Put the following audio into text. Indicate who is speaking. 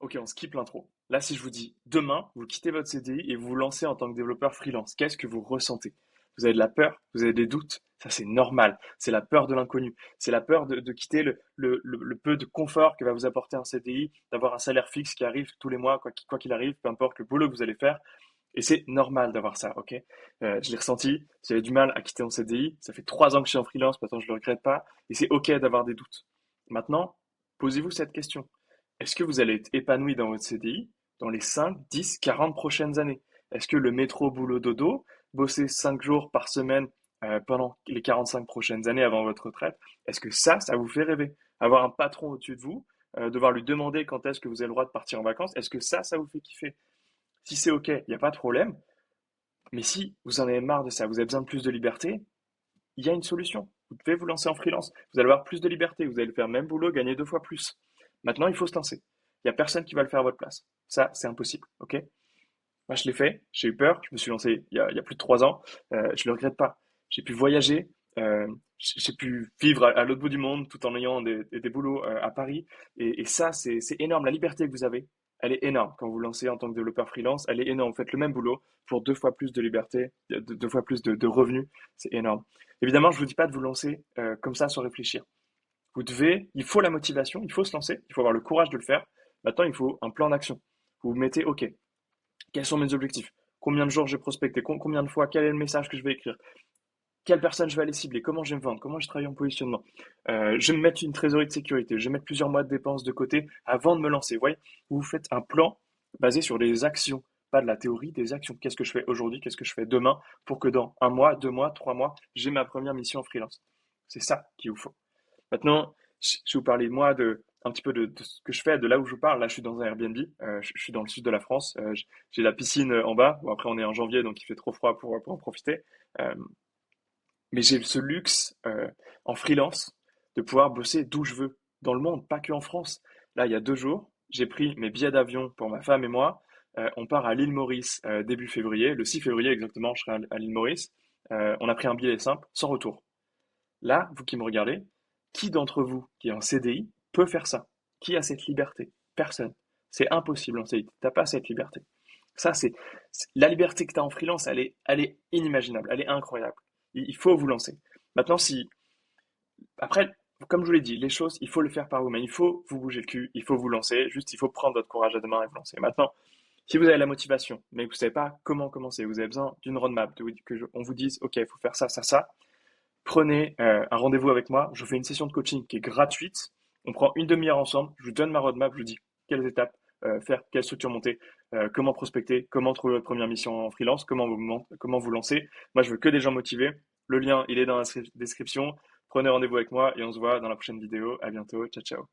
Speaker 1: Ok, on skip l'intro. Là, si je vous dis demain, vous quittez votre CDI et vous vous lancez en tant que développeur freelance, qu'est-ce que vous ressentez? Vous avez de la peur, vous avez des doutes, ça c'est normal. C'est la peur de l'inconnu. C'est la peur de quitter le peu de confort que va vous apporter un CDI, d'avoir un salaire fixe qui arrive tous les mois, quoi qu'il arrive, peu importe le boulot que vous allez faire. Et c'est normal d'avoir ça, ok? Je l'ai ressenti, j'avais du mal à quitter mon CDI, ça fait 3 ans que je suis en freelance, maintenant je le regrette pas, et c'est ok d'avoir des doutes. Maintenant, posez-vous cette question. Est-ce que vous allez être épanoui dans votre CDI dans les 5, 10, 40 prochaines années? Est-ce que le métro boulot dodo, bosser 5 jours par semaine pendant les 45 prochaines années avant votre retraite, est-ce que ça vous fait rêver? Avoir un patron au-dessus de vous, devoir lui demander quand est-ce que vous avez le droit de partir en vacances, est-ce que ça vous fait kiffer? Si c'est ok, il n'y a pas de problème. Mais si vous en avez marre de ça, vous avez besoin de plus de liberté, il y a une solution. Vous devez vous lancer en freelance. Vous allez avoir plus de liberté. Vous allez faire le même boulot, gagner 2 fois plus. Maintenant, il faut se lancer. Il n'y a personne qui va le faire à votre place. Ça, c'est impossible. Ok? Moi, je l'ai fait. J'ai eu peur. Je me suis lancé il y a plus de 3 ans. Je le regrette pas. J'ai pu voyager. J'ai pu vivre à l'autre bout du monde tout en ayant des boulots à Paris. Et ça, c'est énorme. La liberté que vous avez, elle est énorme. Quand vous vous lancez en tant que développeur freelance, elle est énorme. Vous faites le même boulot pour 2 fois plus de liberté, 2 fois plus de revenus. C'est énorme. Évidemment, je vous dis pas de vous lancer comme ça sans réfléchir. Il faut la motivation, il faut se lancer, il faut avoir le courage de le faire. Maintenant, il faut un plan d'action. Vous vous mettez, OK, quels sont mes objectifs? Combien de jours j'ai prospecté? Combien de fois? Quel est le message que je vais écrire? Quelle personne je vais aller cibler? Comment je vais me vendre? Comment je travaille en positionnement? Je vais me mettre une trésorerie de sécurité. Je vais mettre plusieurs mois de dépenses de côté avant de me lancer. Vous voyez, vous faites un plan basé sur des actions, pas de la théorie, des actions. Qu'est-ce que je fais aujourd'hui? Qu'est-ce que je fais demain pour que dans 1 mois, 2 mois, 3 mois, j'ai ma première mission en freelance? C'est ça qu'il vous faut. Maintenant, je vais vous parler de moi, un petit peu de ce que je fais, de là où je vous parle. Là, je suis dans un Airbnb. Je suis dans le sud de la France. J'ai la piscine en bas. Bon, après, on est en janvier, donc il fait trop froid pour en profiter. Euh, mais j'ai ce luxe en freelance de pouvoir bosser d'où je veux, dans le monde, pas que en France. Là, il y a 2 jours, j'ai pris mes billets d'avion pour ma femme et moi. On part à l'île Maurice début février, le 6 février exactement, je serai à l'île Maurice. On a pris un billet simple, sans retour. Là, vous qui me regardez, qui d'entre vous qui est en CDI peut faire ça? Qui a cette liberté? Personne. C'est impossible en CDI. T'as pas cette liberté. Ça, la liberté que tu as en freelance, elle est inimaginable, elle est incroyable. Il faut vous lancer. Maintenant, si après, comme je vous l'ai dit, les choses, il faut le faire par vous-même. Il faut vous bouger le cul, il faut vous lancer. Juste, il faut prendre votre courage à deux mains et vous lancer. Maintenant, si vous avez la motivation, mais que vous ne savez pas comment commencer, vous avez besoin d'une roadmap, on vous dise, OK, il faut faire ça, ça, ça. Prenez un rendez-vous avec moi. Je vous fais une session de coaching qui est gratuite. On prend une demi-heure ensemble. Je vous donne ma roadmap. Je vous dis quelles étapes faire, quelle structure monter, comment prospecter, comment trouver votre première mission en freelance, comment vous lancer. Moi, je veux que des gens motivés. Le lien, il est dans la description. Prenez rendez-vous avec moi et on se voit dans la prochaine vidéo. À bientôt. Ciao, ciao.